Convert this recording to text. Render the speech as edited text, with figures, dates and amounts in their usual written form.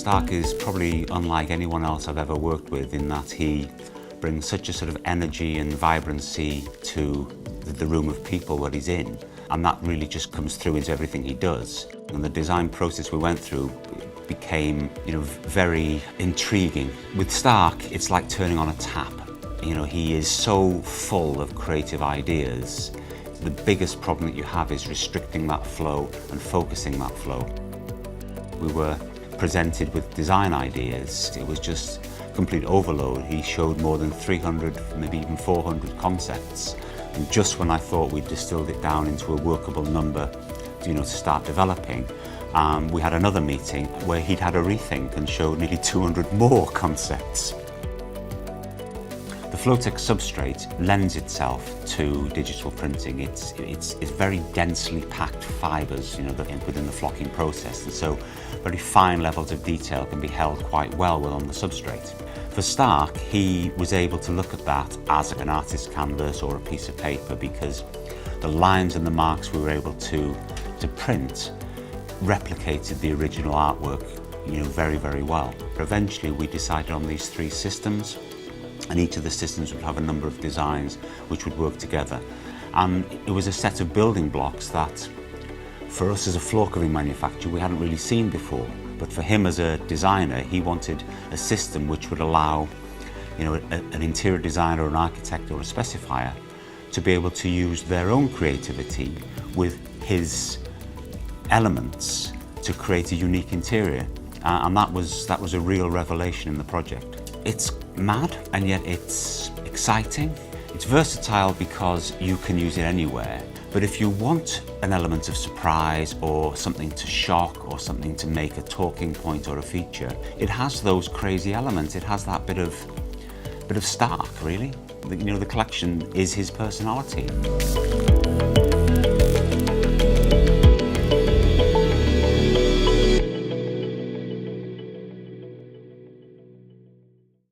Starck is probably unlike anyone else I've ever worked with in that he brings such a sort of energy and vibrancy to the room of people that he's in, and that really just comes through into everything he does. And the design process we went through became, very intriguing. With Starck, it's like turning on a tap. He is so full of creative ideas. The biggest problem that you have is restricting that flow and focusing that flow. We were presented with design ideas. It was just complete overload. He showed more than 300, maybe even 400 concepts. And just when I thought we'd distilled it down into a workable number, to start developing, we had another meeting where he'd had a rethink and showed nearly 200 more concepts. The Flotex substrate lends itself to digital printing. It's very densely packed fibres, within the flocking process, and so very fine levels of detail can be held quite well on the substrate. For Starck, he was able to look at that as an artist's canvas or a piece of paper, because the lines and the marks we were able to print replicated the original artwork, very, very well. Eventually, we decided on these 3 systems, and each of the systems would have a number of designs which would work together. And it was a set of building blocks that, for us as a floor covering manufacturer, we hadn't really seen before. But for him as a designer, he wanted a system which would allow, an interior designer or an architect or a specifier to be able to use their own creativity with his elements to create a unique interior. And that was a real revelation in the project. It's mad, and yet it's exciting. It's versatile because you can use it anywhere. But if you want an element of surprise or something to shock or something to make a talking point or a feature, it has those crazy elements. It has that bit of Starck, really. The collection is his personality.